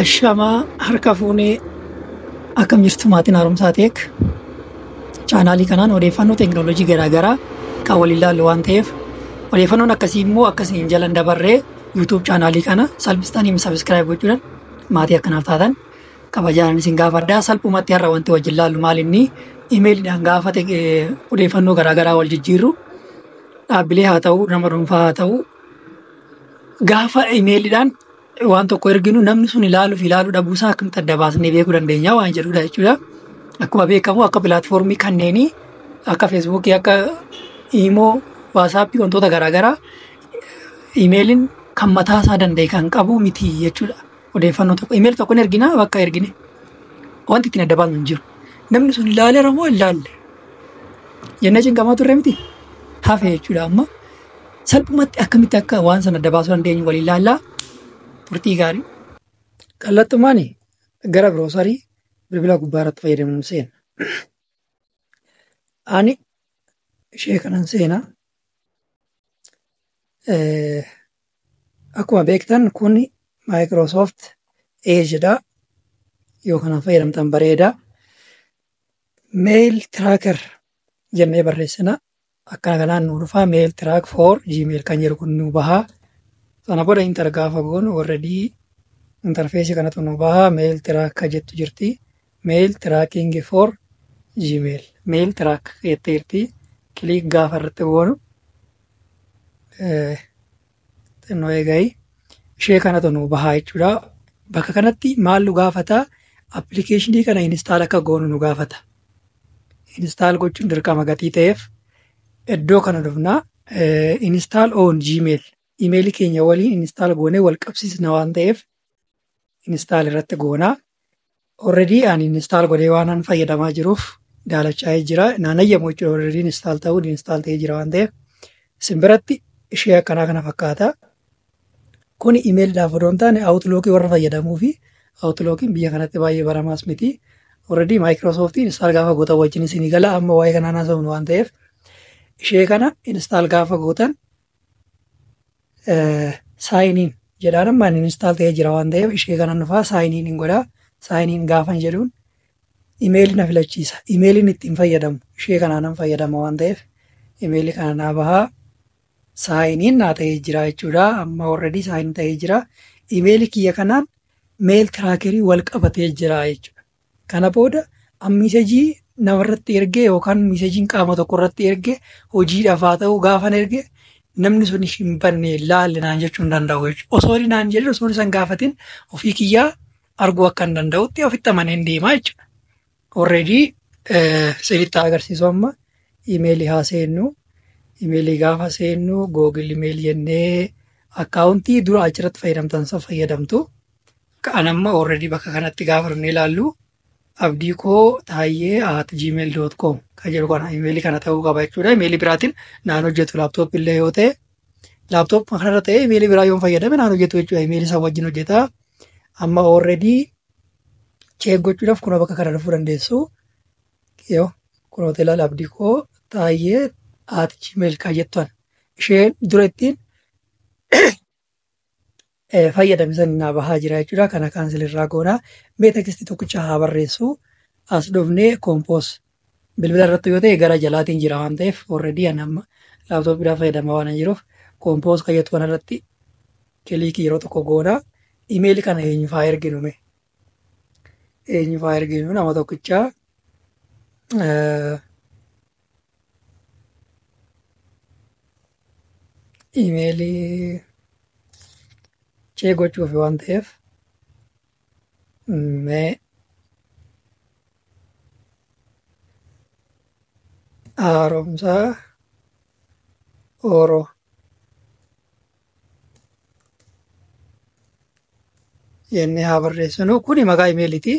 Ashamaa harka fuunee akkam jirtu maatiin haaromsaa ta'eek chaanaalii kanaan odeeffannoo teekinooloojii garaagaraa kan waliin ilaallu waan ta'eef odeeffannoon akkasii immoo akkasiin jalan dabarree yuutuub chaanaalii kana salphistanii sabiskiraayib gochuudhaan maatii akkanaaf taatan kabajaan isin gaafadhaa. Salphumatti har'a wanti wajjin ilaallu maalinni imeeliidhaan gaafa odeeffannoo garaagaraa wal jijjiirru dhaabbilee haa ta'u nama dhuunfaa haa ta'u gaafa imeeliidhaan waan tokko erginu namni sun ilaaluu dhabuusaa akkamitti adda baasnee beekuu dandeenya waan jedhudha jechuudha. Akkuma beekamu akka pilaatfoormii kanneenii akka feesbuukii akka iimoo waasaappii wantoota garaagaraa imeeliin kan mataa isaa danda'e kan qabu miti jechuudha. Odeeffannoo tokko imeeli tokko ergina bakka ergine wanti ittiin adda baasnu hin jiru. Namni sun ilaaleera moo ilaalle jennee cinqamaa turre miti hafe jechuudha. Amma salphumatti akkamitti akka waan sana adda baasuu dandeenyu waliin ilaallaa. Turtii gaarii kallattumaan gara biroosarii bilbila gubbaa irratti fayyadamuun seena. Ani ishee kanan seenaa. Akkuma beektan kun Microsoft Edge'dha. Yoo kanaan fayyadamtan bareeda. Mail tracker jennee barreessina. Akkana kanaan nu dhufaa mail track for Gmail kan jedhu kun nu bahaa. Sana booda intar gaafa goonu already interfeesii kanatu nu bahaa mail track jettu jirti. Mail tracking for Gmail. Mail track jettee jirti. Kiliik gaafa irratti goonu. Xinnoo eegayi. Ishee kanatu nu bahaa jechuudha. Bakka kanatti maal nu gaafata? Appilikeeshinii kana install akka goonu nu gaafata. Install gochuun dirqama gatii ta'eef iddoo kana dhufnaa install on Gmail. Imeelii keenya waliin install goonee wal qabsiisna waan ta'eef install irratti goonaa. Already ani install godhee waan fayyadamaa jiruuf daalachaa'ee jira. Naanayyamoo jechuudha already install ta'ee jira waan ta'eef isin biratti ishee akkanaa kana fakkaata. Kun imeeliidhaaf odoo hin taane Outlookii warra fayyadamuu fi Outlookiin biyya kanatti baay'ee baramaas miti. Already Microsoftiin install gaafa gootan wajjin isinii gala amma waa'ee kanaan haasa'uun waan ta'eef ishee kana install gaafa gootan saayiniin jedhaan amma inni install ta'ee jira waan ta'eef ishee kana nufaa saayiniin hin godhaa. Saayiniin gaafan jedhuun imeelii na filachiisa. Imeeliin ittiin fayyadamu ishee kanaan fayyadama waan ta'eef imeelii kana naa bahaa saayiniin naa ta'ee jira jechuudha. Amma already saayin ta'ee jira. Imeelii kiyya kanaan mail trackerii wal qabatee jira jechuudha. Kana booda miisejii namarratti ergee yookaan miisejiin qaama tokko irratti ergee hojiidhaaf haa ta'u gaafan ergee namni sun hin banne laalle naan jechuu hin danda'u jechuudha. Osoo naan jedhu osoo isaan gaafatin ofii kiyyaa arguu akka hin danda'utti ofitti amaneen deemaa jechuudha. Already sirriitti agarsiisu amma imeelii haa seennu. Imeelii gaafa seennu Google imeelii jennee akkaawuntii dura achirratti fayyadamtan san fayyadamtu. Kan amma already bakka kanatti gaafa dhufnee ilaallu abdii koo taayyee @gmail.com kan jedhu kana imeelii kana ta'uu qaba jechuudha. Imeelii biraatiin naan hojjetu laaptooppii illee yoo ta'e laaptooppii kanarra ta'e imeelii biraa yoo fayyadame naan hojjetu jechuudha. Imeelii isaa wajjin hojjeta. Amma already check gochuudhaaf kunoo bakka kana dhufuu dandeessu. Yoo kunoo ilaala abdii koo taayyee @gmail kan jettuan isheen dura ittiin fayyadamisan naa bahaa jira jechuudha. Kana kaansel irraa goonaa. Mee tekstii tokkicha haa barreessu. As dhufnee kompoos bilbila irratti yoo ta'e gara jalaatiin jira waan ta'eef already ani amma laaptooppiidhaan fayyadamaa waan jiruuf kompoos kan jettu kanarratti kiliikii yeroo tokko goonaa. Imeelii kana eenyufaa erginu mee? Eenyufaa erginu nama tokkichaa imeelii chee gochuuf waan ta'eef mee haaromsaa Oroo jennee haa barreessinu. Kuni maqaa imeeliiti.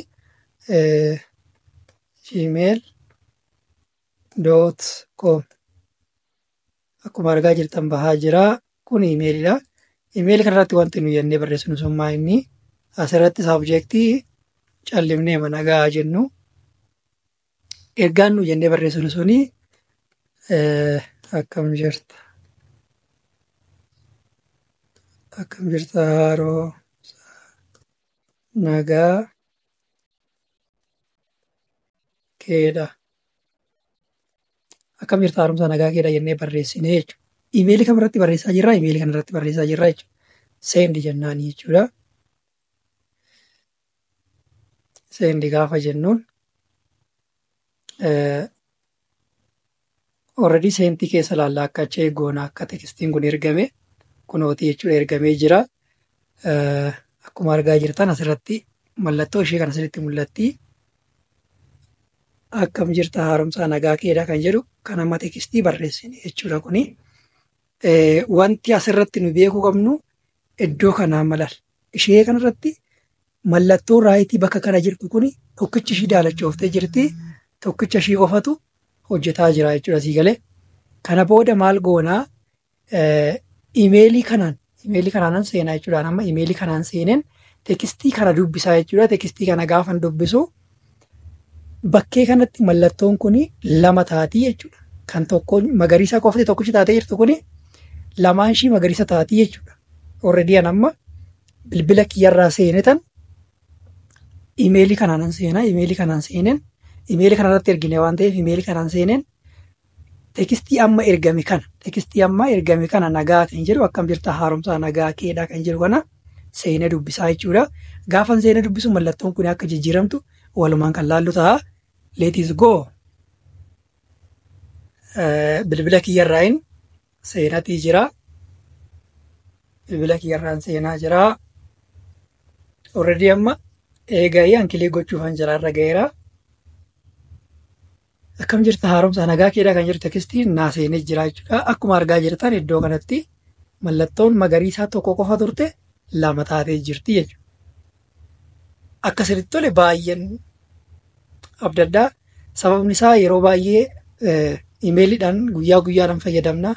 gmail.com akkuma argaa jirtan bahaa jira. Kun imeeliidha. Imeelii kanarratti wanti nu jennee barreessinu sun maa inni asirratti saabjektii callimnee nagaa jennu. Ergaan nu jennee barreessinu suni akkam jirta haaroo nagaa keedha. Akkam jirta haaromsa nagaa keedha jennee barreessine jechuudha. Imeelii kamirratti barreessaa jirra? Imeelii kanarratti barreessaa jirra jechuudha. Seendi jennaanii jechuudha. Seendi gaafa jennuun already seentii keessa laallaa akka achi eeggoona akka tekstiin kun ergame kunooti jechuudha ergamee jira. Akkuma argaa jirtan asirratti mallattoo ishee kan asirratti mul'atti. Akkam jirta haaromsa nagaa keedha kan jedhu kan amma tekstii barreessine jechuudha kuni. Wanti asirratti nu beekuu qabnu iddoo kanaan malal. Ishee kanarratti mallattoo raayitii bakka kana jirtu kuni tokkichi ishii daalachooftee jirti. Tokkicha ishii qofatu hojjetaa jira jechuudha sii galee. Kana booda maal goonaa imeelii kanaan seenaa jechuudha. Amma imeelii kanaan seeneen tekstii kana dubbisaa jechuudha. Tekstii kana gaafan dubbisu bakkee kanatti mallattoon kuni lama taatii jechuudha. Kan tokko magariisa qofti tokkichi taatee jirtu kuni lamaan ishii magariisa taatii jechuudha. Already an amma bilbila kiyyarraa seenetan imeelii kanaan seenaa. Imeelii kanaan seeneen imeelii kanarratti ergine waan ta'eef imeelii kanaan seeneen tekstii amma ergame kana nagaa kan jedhu akkam jirta haaromsa nagaa keedha kan jedhu kana seenee dubbisaa jechuudha. Gaafan seenee dubbisu mallattoon kun akka jijjiiramtu walumaan kan laallu ta'a. Let is go. Bilbila kiyyarraan seenatii jira. Bilbila kiyyarraan seenaa jira. Already amma eegaa ankilee gochuufan jiraarra ga'eera. Akkam jirta haaromsa nagaa keedha kan jiru tekstiin naa seenee jira jechuudha. Akkuma argaa jirtan iddoo kanatti mallattoon magariisaa tokko qofa turte lama taatee jirti jechuudha. Akkasitti tole baay'een adda addaa sababni isaa yeroo baay'ee imeeliidhaan guyyaa guyyaadhaan fayyadamna.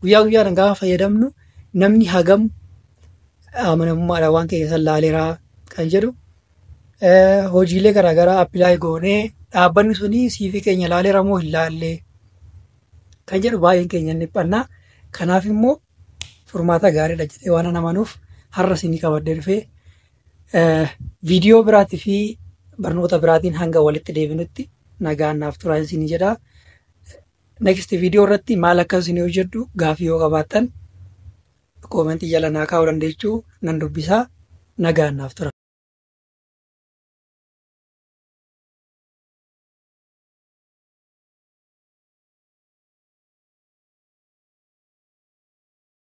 Guyyaa guyyaadhaan gaafa fayyadamnu namni hagam amanamummaadhaan waan keessa laaleeraa kan jedhu hojiilee garaagaraa appilaayi goonee dhaabbanni suni siifi keenya laaleera moo hin laalle kan jedhu baay'een keenya ni dhiphannaa. Kanaaf immoo furmaata gaariidha jedhee waan amanuuf har'a isinii qabadde dhufee viidiyoo biraatii fi barnoota biraatiin hanga walitti deebinutti nagaan naaf turaa isinii jedha. Next viidiyoo irratti maal akka isinii hojjedhu gaafii yoo qabaattan koomentii jala naa kaa'uu dandeechuu nan dubbisaa. Nagaan naaf tura.